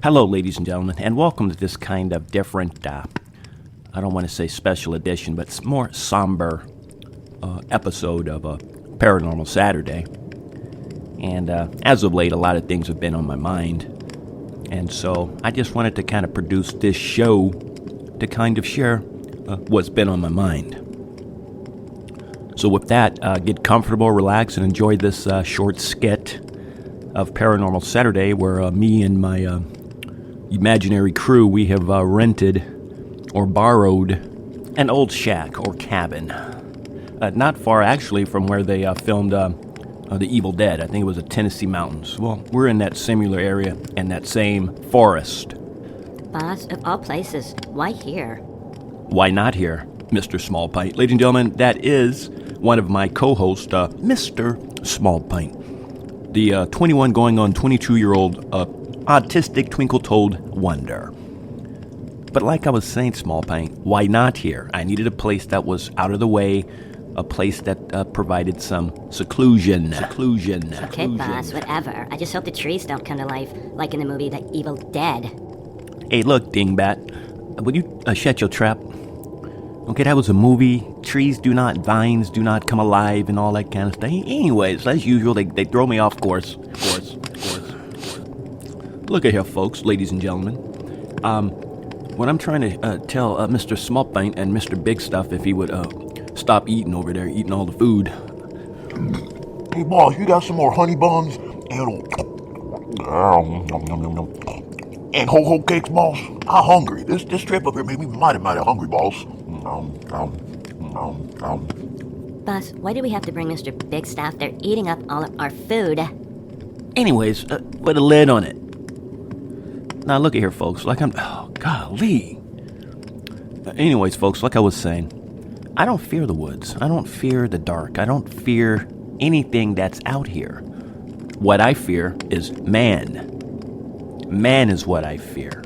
Hello, ladies and gentlemen, and welcome to this kind of different, I don't want to say special edition, but it's more somber episode of Paranormal Saturday. And as of late, a lot of things have been on my mind. And so I just wanted to kind of produce this show to kind of share what's been on my mind. So with that, get comfortable, relax, and enjoy this short skit of Paranormal Saturday where me and my imaginary crew, we have rented or borrowed an old shack or cabin. Not far, actually, from where they filmed The Evil Dead. I think it was the Tennessee mountains. Well, we're in that similar area and that same forest. Boss, of all places, why here? Why not here, Mr. Smallpint? Ladies and gentlemen, that is one of my co-hosts, Mr. Smallpint. The 21 going on 22-year-old autistic twinkle-toed wonder. But like I was saying, Smallpint, why not here? I needed a place that was out of the way, a place that provided some seclusion. Okay, boss, whatever. I just hope the trees don't come to life, like in the movie The Evil Dead. Hey, look, dingbat, would you shut your trap? Okay, that was a movie. Trees do not, vines do not come alive and all that kind of stuff. Anyways, as usual, they throw me off course. Look at here, folks, ladies and gentlemen. What I'm trying to tell Mr. Smallpint and Mr. Big Stuff, if he would stop eating over there, eating all the food. Hey, boss, you got some more honey buns and ho-ho cakes, boss? I'm hungry. This trip up here made me mighty hungry, boss. Boss, why do we have to bring Mr. Big Staff? They're eating up all of our food. Anyways, put a lid on it. Now, look at here, folks. Golly. Anyways, folks, like I was saying, I don't fear the woods. I don't fear the dark. I don't fear anything that's out here. What I fear is man. Man is what I fear.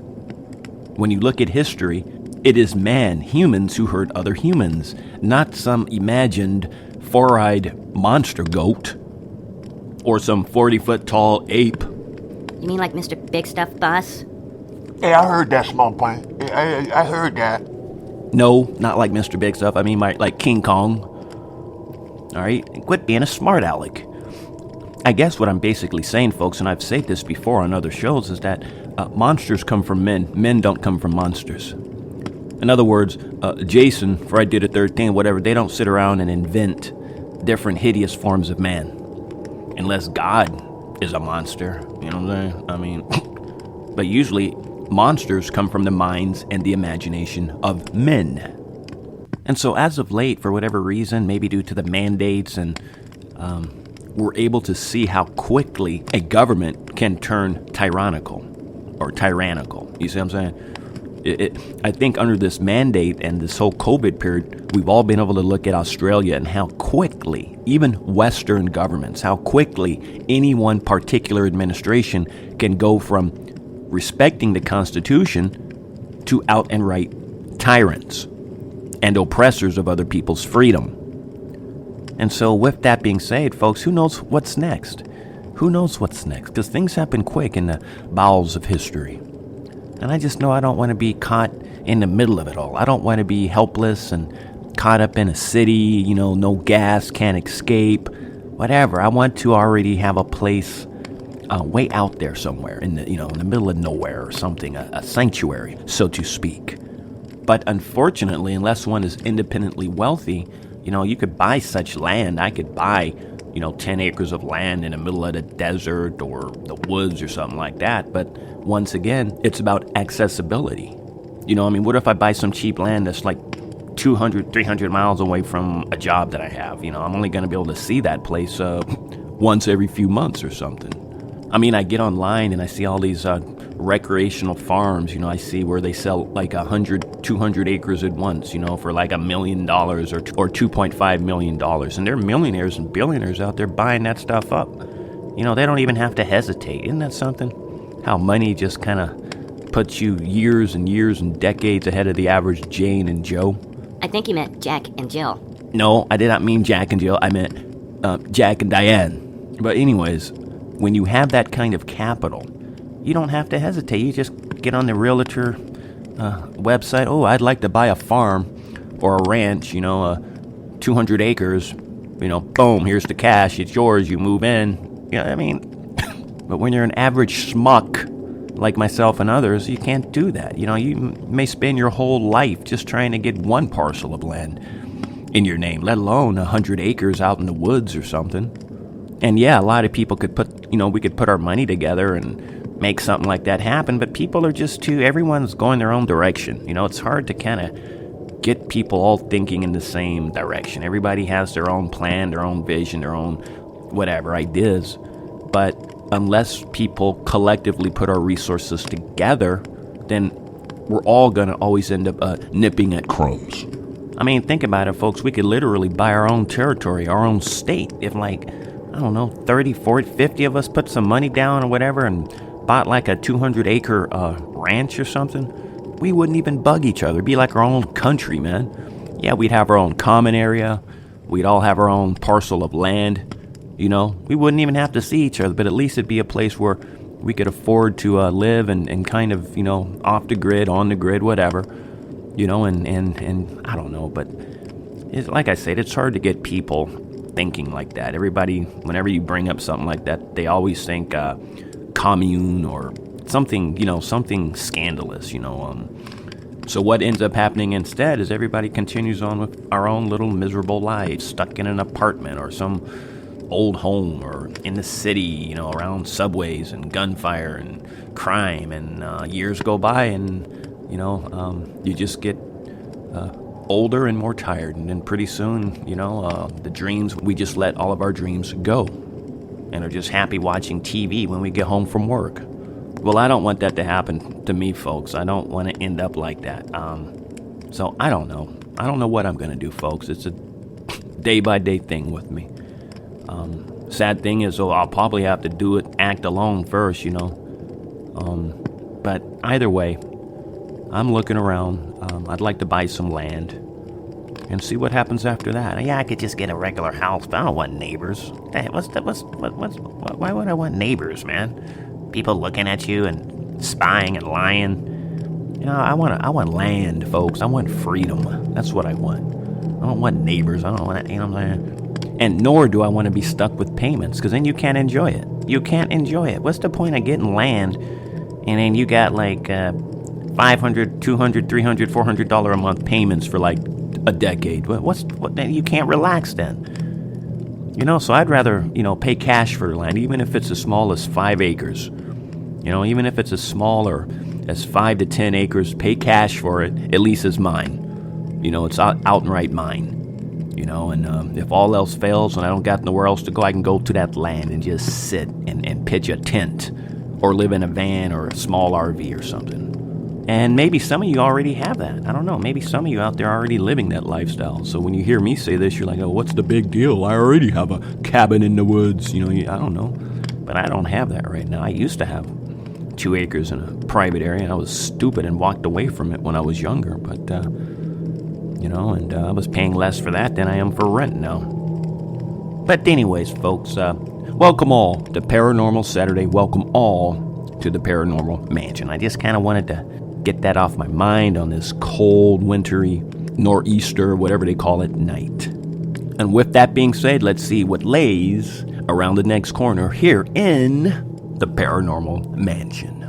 When you look at history, it is man, humans, who hurt other humans, not some imagined four-eyed monster goat or some 40-foot-tall ape. You mean like Mr. Big Stuff, boss? Hey, I heard that, small plant. I heard that. No, not like Mr. Big Stuff. I mean like King Kong. All right? Quit being a smart aleck. I guess what I'm basically saying, folks, and I've said this before on other shows, is that monsters come from men. Men don't come from monsters. In other words, Jason, Friday the 13th, whatever, they don't sit around and invent different hideous forms of man. Unless God is a monster. You know what I'm saying? I mean, but usually monsters come from the minds and the imagination of men. And so as of late, for whatever reason, maybe due to the mandates, and we're able to see how quickly a government can turn tyrannical. You see what I'm saying? I think under this mandate and this whole COVID period, we've all been able to look at Australia and how quickly, even Western governments, how quickly any one particular administration can go from respecting the Constitution to out and right tyrants and oppressors of other people's freedom. And so with that being said, folks, who knows what's next? Who knows what's next? Because things happen quick in the bowels of history. And I just know I don't want to be caught in the middle of it all. I don't want to be helpless and caught up in a city, no gas, can't escape, whatever. I want to already have a place way out there somewhere in the middle of nowhere or something, a sanctuary, so to speak. But unfortunately, unless one is independently wealthy, you could buy such land. I could buy 10 acres of land in the middle of the desert or the woods or something like that. But once again, it's about accessibility. What if I buy some cheap land that's like 200, 300 miles away from a job that I have? I'm only going to be able to see that place once every few months or something. I get online and I see all these recreational farms. I see where they sell like 100, 200 acres at once, for like $1 million or $2.5 million. And there are millionaires and billionaires out there buying that stuff up. They don't even have to hesitate. Isn't that something? How money just kind of puts you years and years and decades ahead of the average Jane and Joe. I think you meant Jack and Jill. No, I did not mean Jack and Jill. I meant Jack and Diane. But anyways, when you have that kind of capital, you don't have to hesitate. You just get on the realtor website. Oh, I'd like to buy a farm or a ranch, 200 acres. Boom, here's the cash. It's yours. You move in. But when you're an average schmuck like myself and others, you can't do that. You may spend your whole life just trying to get one parcel of land in your name, let alone 100 acres out in the woods or something. And yeah, a lot of people could we could put our money together and make something like that happen, but people are just everyone's going their own direction. It's hard to kind of get people all thinking in the same direction. Everybody has their own plan, their own vision, their own whatever ideas. But unless people collectively put our resources together, then we're all going to always end up nipping at crumbs. Think about it, folks. We could literally buy our own territory, our own state. If 30, 40, 50 of us put some money down or whatever and bought like a 200-acre ranch or something, we wouldn't even bug each other. It'd be like our own country, man. Yeah, we'd have our own common area. We'd all have our own parcel of land. We wouldn't even have to see each other, but at least it'd be a place where we could afford to live and kind of, off the grid, on the grid, whatever, and I don't know, but like I said, it's hard to get people thinking like that. Everybody, whenever you bring up something like that, they always think commune or something, something scandalous, So what ends up happening instead is everybody continues on with our own little miserable lives, stuck in an apartment or some old home or in the city, around subways and gunfire and crime, and years go by and, you just get older and more tired, and then pretty soon, the dreams, we just let all of our dreams go and are just happy watching TV when we get home from work. Well, I don't want that to happen to me, folks. I don't want to end up like that. So I don't know. I don't know what I'm going to do, folks. It's a day-by-day thing with me. Sad thing is, I'll probably have to act alone first, But either way, I'm looking around. I'd like to buy some land and see what happens after that. Yeah, I could just get a regular house, but I don't want neighbors. Hey, why would I want neighbors, man? People looking at you and spying and lying. I want land, folks. I want freedom. That's what I want. I don't want neighbors. I don't want that, And nor do I want to be stuck with payments, because then you can't enjoy it. You can't enjoy it. What's the point of getting land and then you got like $500, $200, $300, $400 a month payments for like a decade? What? You can't relax then. So I'd rather, pay cash for land, even if it's as small as 5 acres. Even if it's as small or as 5 to 10 acres, pay cash for it, at least as mine. It's outright mine. And if all else fails and I don't got nowhere else to go, I can go to that land and just sit and pitch a tent or live in a van or a small RV or something. And maybe some of you already have that. I don't know. Maybe some of you out there are already living that lifestyle. So when you hear me say this, you're like, oh, what's the big deal? I already have a cabin in the woods. I don't know. But I don't have that right now. I used to have 2 acres in a private area, and I was stupid and walked away from it when I was younger. But, I was paying less for that than I am for rent now. But anyways, folks, welcome all to Paranormal Saturday. Welcome all to the Paranormal Mansion. I just kind of wanted to get that off my mind on this cold, wintry, nor'easter, whatever they call it, night. And with that being said, let's see what lays around the next corner here in the Paranormal Mansion.